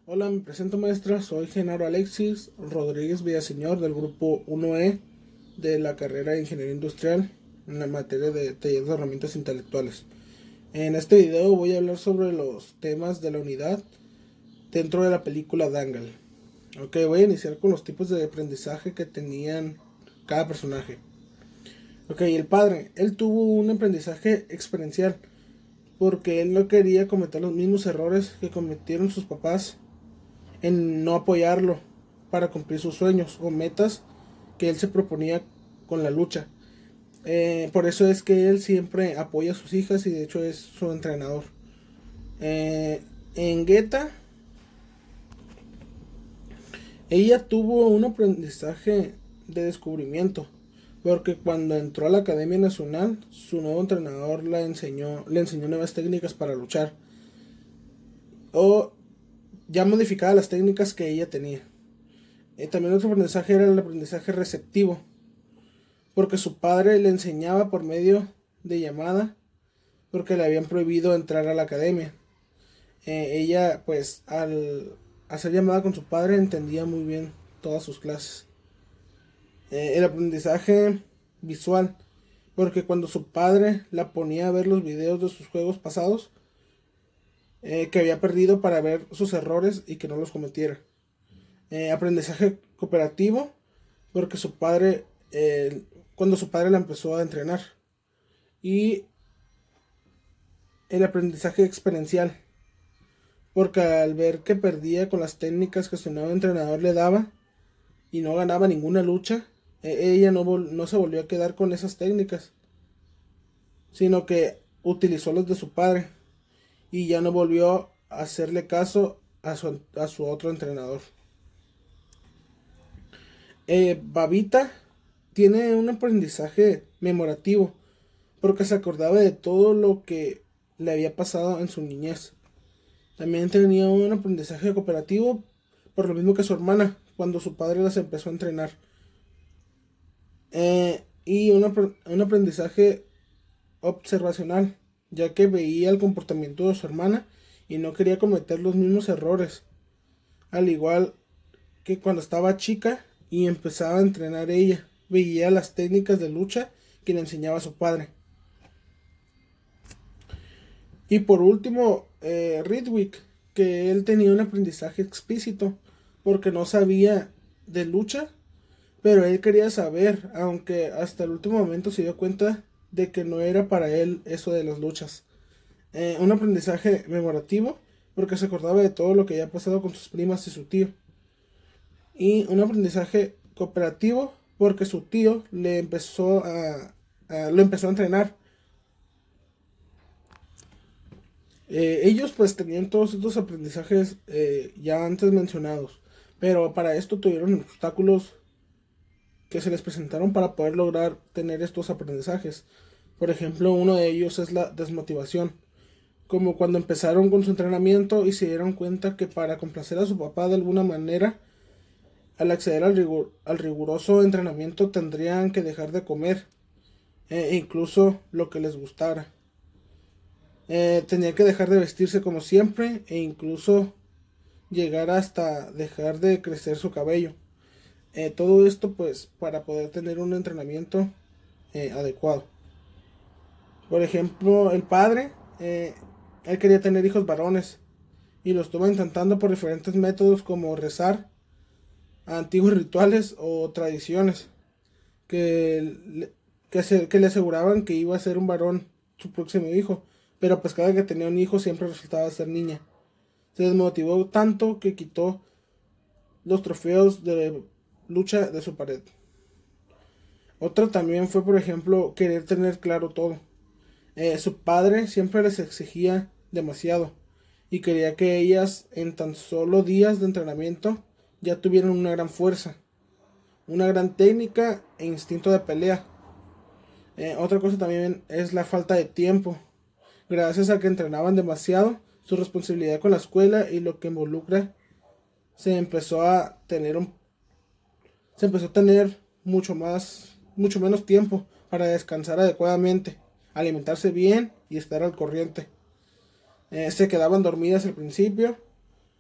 Hola, me presento maestra, soy Genaro Alexis Rodríguez Villaseñor del grupo 1E de la carrera de Ingeniería Industrial en la materia de taller de herramientas intelectuales. En este video voy a hablar sobre los temas de la unidad dentro de la película Dangal. Ok, voy a iniciar con los tipos de aprendizaje que tenían cada personaje. Ok, el padre, él tuvo un aprendizaje experiencial porque él no quería cometer los mismos errores que cometieron sus papás en no apoyarlo para cumplir sus sueños o metas que él se proponía con la lucha. Por eso es que él siempre apoya a sus hijas y de hecho es su entrenador. En Guetta, ella tuvo un aprendizaje de descubrimiento, porque cuando entró a la Academia Nacional, su nuevo entrenador le enseñó nuevas técnicas para luchar, o ya modificaba las técnicas que ella tenía. También otro aprendizaje era el aprendizaje receptivo, porque su padre le enseñaba por medio de llamada, porque le habían prohibido entrar a la academia. Ella, pues, al hacer llamada con su padre, entendía muy bien todas sus clases. El aprendizaje visual, porque cuando su padre la ponía a ver los videos de sus juegos pasados, que había perdido para ver sus errores y que no los cometiera. Aprendizaje cooperativo, porque su padre, cuando su padre la empezó a entrenar. Y el aprendizaje experiencial, porque al ver que perdía con las técnicas que su nuevo entrenador le daba y no ganaba ninguna lucha, ella no se volvió a quedar con esas técnicas, sino que utilizó los de su padre y ya no volvió a hacerle caso a su otro entrenador. Babita tiene un aprendizaje memorativo porque se acordaba de todo lo que le había pasado en su niñez. También tenía un aprendizaje cooperativo por lo mismo que su hermana cuando su padre las empezó a entrenar. Y un aprendizaje observacional, ya que veía el comportamiento de su hermana y no quería cometer los mismos errores. Al igual que cuando estaba chica y empezaba a entrenar ella, veía las técnicas de lucha que le enseñaba su padre. Y por último, Ridwick, que él tenía un aprendizaje explícito, porque no sabía de lucha, pero él quería saber, aunque hasta el último momento se dio cuenta de que no era para él eso de las luchas. Un aprendizaje memorativo, porque se acordaba de todo lo que había pasado con sus primas y su tío. Y un aprendizaje cooperativo, porque su tío lo empezó a entrenar. Ellos pues tenían todos estos aprendizajes ya antes mencionados, pero para esto tuvieron obstáculos que se les presentaron para poder lograr tener estos aprendizajes. Por ejemplo, uno de ellos es la desmotivación, como cuando empezaron con su entrenamiento y se dieron cuenta que para complacer a su papá de alguna manera, al acceder al riguroso entrenamiento tendrían que dejar de comer, incluso lo que les gustara. Tenía que dejar de vestirse como siempre e incluso llegar hasta dejar de crecer su cabello. Todo esto pues para poder tener un entrenamiento adecuado. Por ejemplo, el padre, él quería tener hijos varones y lo estuvo intentando por diferentes métodos como rezar, antiguos rituales o tradiciones que, que le aseguraban que iba a ser un varón su próximo hijo, pero pues cada que tenía un hijo siempre resultaba ser niña. Se desmotivó tanto que quitó los trofeos de lucha de su pared. Otra también fue, por ejemplo, querer tener claro todo. Su padre siempre les exigía demasiado y quería que ellas en tan solo días de entrenamiento ya tuvieran una gran fuerza, una gran técnica e instinto de pelea. Otra cosa también es la falta de tiempo. Gracias a que entrenaban demasiado, su responsabilidad con la escuela y lo que involucra se empezó a tener se empezó a tener mucho menos tiempo para descansar adecuadamente, alimentarse bien y estar al corriente. Se quedaban dormidas al principio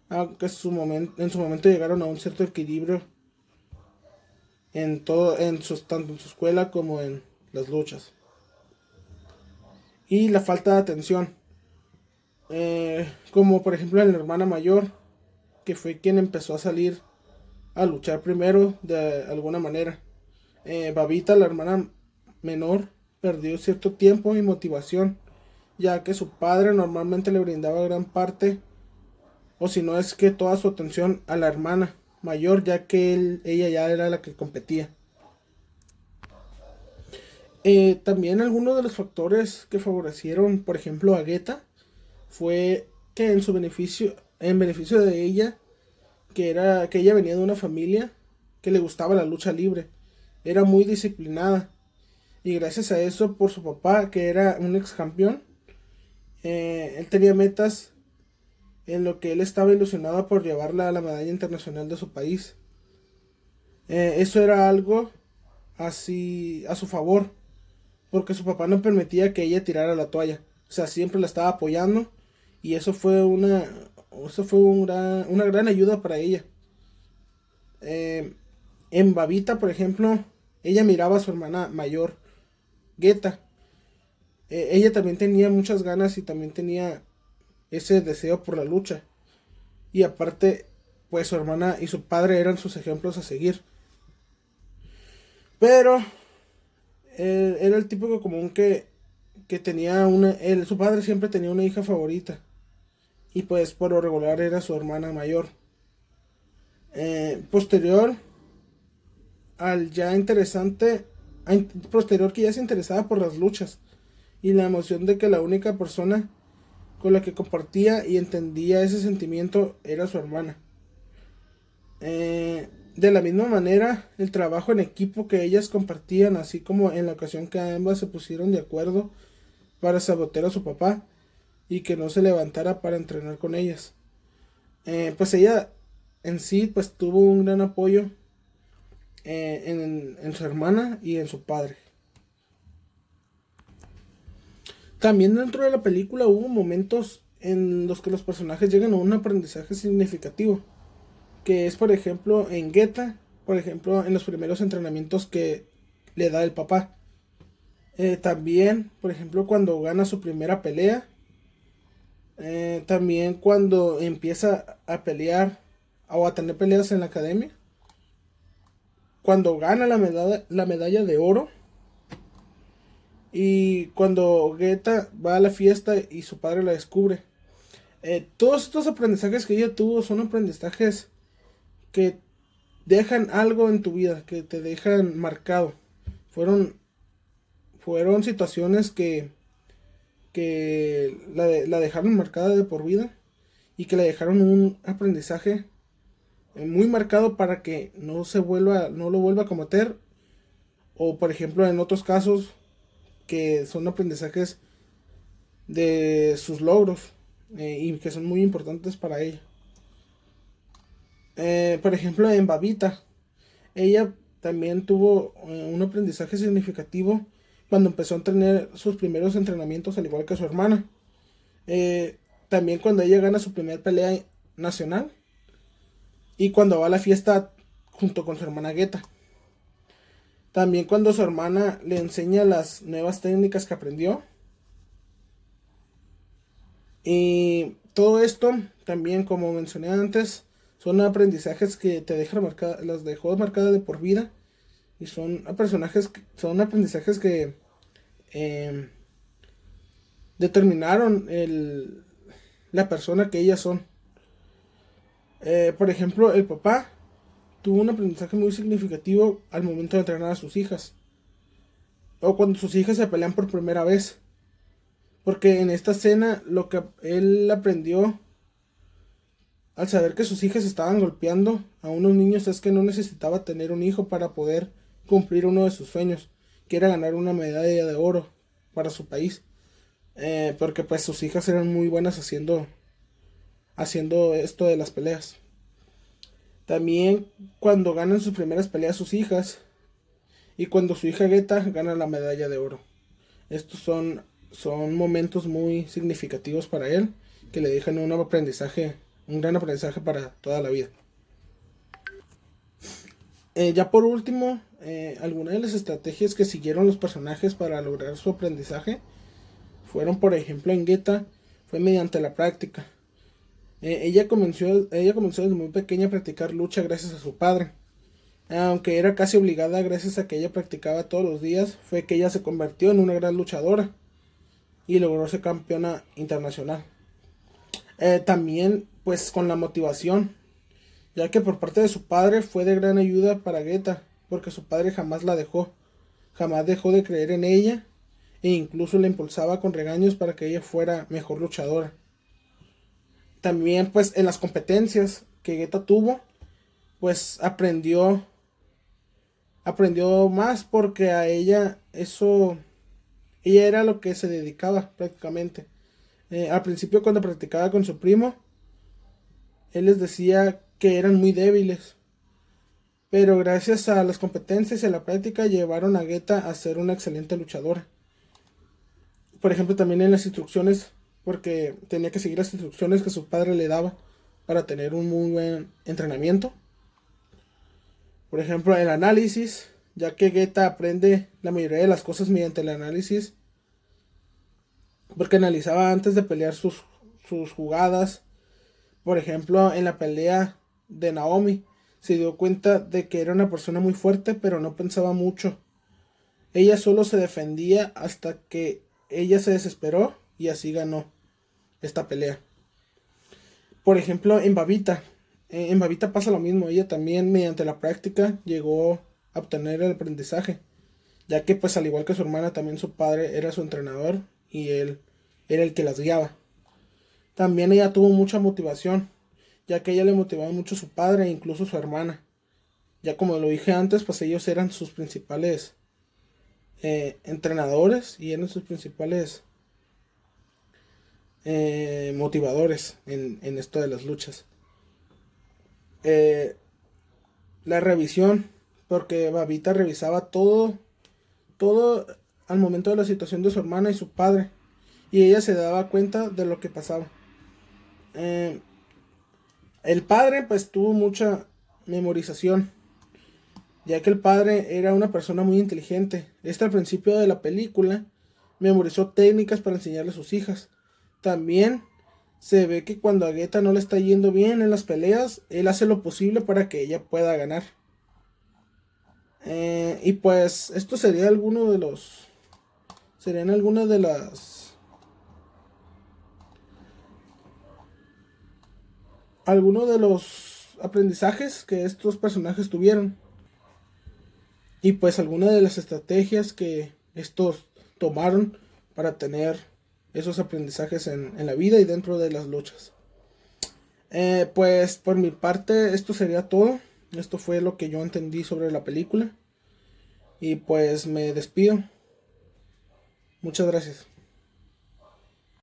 aunque en su momento llegaron a un cierto equilibrio en todo, tanto en su escuela como en las luchas. Y la falta de atención, como por ejemplo en la hermana mayor, que fue quien empezó a salir a luchar primero de alguna manera. Babita, la hermana menor, perdió cierto tiempo y motivación, ya que su padre normalmente le brindaba gran parte, o si no es que toda su atención a la hermana mayor, ya que ella ya era la que competía. También algunos de los factores que favorecieron, por ejemplo, a Guetta, fue que en beneficio de ella, que ella venía de una familia que le gustaba la lucha libre, era muy disciplinada, y gracias a eso, por su papá, que era un ex campeón, él tenía metas en lo que él estaba ilusionado por llevarla a la medalla internacional de su país. Eso era algo así a su favor, porque su papá no permitía que ella tirara la toalla. O sea, siempre la estaba apoyando, y eso fue una gran ayuda para ella. Eh, en Babita, por ejemplo, ella miraba a su hermana mayor, Guetta. Ella también tenía muchas ganas y también tenía ese deseo por la lucha. Y aparte, pues su hermana y su padre eran sus ejemplos a seguir. Pero era el típico común que tenía su padre siempre tenía una hija favorita. Y pues por lo regular era su hermana mayor. Posterior al ya interesante, posterior que ya se interesaba por las luchas. Y la emoción de que la única persona con la que compartía y entendía ese sentimiento era su hermana. De la misma manera, el trabajo en equipo que ellas compartían, así como en la ocasión que ambas se pusieron de acuerdo para sabotear a su papá y que no se levantara para entrenar con ellas. Pues ella en sí pues tuvo un gran apoyo en su hermana y en su padre. También dentro de la película hubo momentos en los que los personajes llegan a un aprendizaje significativo, que es por ejemplo en Guetta, por ejemplo en los primeros entrenamientos que le da el papá. También, por ejemplo, cuando gana su primera pelea. También cuando empieza a pelear o a tener peleas en la academia. Cuando gana la medalla de oro. Y cuando Guetta va a la fiesta y su padre la descubre. Todos estos aprendizajes que ella tuvo son aprendizajes que dejan algo en tu vida, que te dejan marcado. Fueron, fueron situaciones que la dejaron marcada de por vida y que le dejaron un aprendizaje muy marcado para que no lo vuelva a cometer, o por ejemplo en otros casos que son aprendizajes de sus logros, y que son muy importantes para ella. Por ejemplo en Babita, ella también tuvo un aprendizaje significativo cuando empezó a tener sus primeros entrenamientos al igual que su hermana. También cuando ella gana su primera pelea nacional y cuando va a la fiesta junto con su hermana Guetta. También cuando su hermana le enseña las nuevas técnicas que aprendió. Y todo esto también, como mencioné antes, son aprendizajes que te dejan marcada, las dejó marcada de por vida. Y son aprendizajes que eh, determinaron la persona que ellas son. Por ejemplo, el papá tuvo un aprendizaje muy significativo al momento de entrenar a sus hijas. O cuando sus hijas se pelean por primera vez. Porque en esta escena lo que él aprendió al saber que sus hijas estaban golpeando a unos niños es que no necesitaba tener un hijo para poder cumplir uno de sus sueños, que era ganar una medalla de oro para su país. Porque pues sus hijas eran muy buenas haciendo esto de las peleas. También cuando ganan sus primeras peleas sus hijas y cuando su hija Guetta gana la medalla de oro. Estos son momentos muy significativos para él que le dejan un aprendizaje un gran aprendizaje para toda la vida. Ya por último, algunas de las estrategias que siguieron los personajes para lograr su aprendizaje fueron, por ejemplo, en Geta, fue mediante la práctica. Ella comenzó desde muy pequeña a practicar lucha gracias a su padre. Aunque era casi obligada gracias a que ella practicaba todos los días, fue que ella se convirtió en una gran luchadora y logró ser campeona internacional. También pues con la motivación, ya que por parte de su padre fue de gran ayuda para Geta, porque su padre jamás dejó de creer en ella e incluso la impulsaba con regaños para que ella fuera mejor luchadora. También pues en las competencias que Geta tuvo, pues aprendió más porque a ella era lo que se dedicaba prácticamente. Al principio cuando practicaba con su primo, él les decía que eran muy débiles, pero gracias a las competencias y a la práctica llevaron a Geta a ser una excelente luchadora. Por ejemplo, también en las instrucciones, porque tenía que seguir las instrucciones que su padre le daba para tener un muy buen entrenamiento. Por ejemplo, el análisis, ya que Geta aprende la mayoría de las cosas mediante el análisis, porque analizaba antes de pelear sus jugadas. Por ejemplo, en la pelea de Naomi, se dio cuenta de que era una persona muy fuerte, pero no pensaba mucho. Ella solo se defendía hasta que ella se desesperó y así ganó esta pelea. Por ejemplo, en Babita pasa lo mismo. Ella también mediante la práctica llegó a obtener el aprendizaje, ya que pues al igual que su hermana, también su padre era su entrenador y él era el que las guiaba. También ella tuvo mucha motivación, ya que ella le motivaba mucho a su padre e incluso a su hermana. Ya como lo dije antes, pues ellos eran sus principales entrenadores y eran sus principales motivadores en esto de las luchas. Eh, la revisión, porque Babita revisaba todo al momento de la situación de su hermana y su padre, y ella se daba cuenta de lo que pasaba. Eh, el padre pues tuvo mucha memorización, ya que el padre era una persona muy inteligente. Al principio de la película memorizó técnicas para enseñarle a sus hijas. También se ve que cuando a Geta no le está yendo bien en las peleas, él hace lo posible para que ella pueda ganar. Y pues esto sería serían algunas de algunos de los aprendizajes que estos personajes tuvieron. Y pues algunas de las estrategias que estos tomaron para tener esos aprendizajes en la vida y dentro de las luchas. Pues por mi parte esto sería todo. Esto fue lo que yo entendí sobre la película. Y pues me despido. Muchas gracias.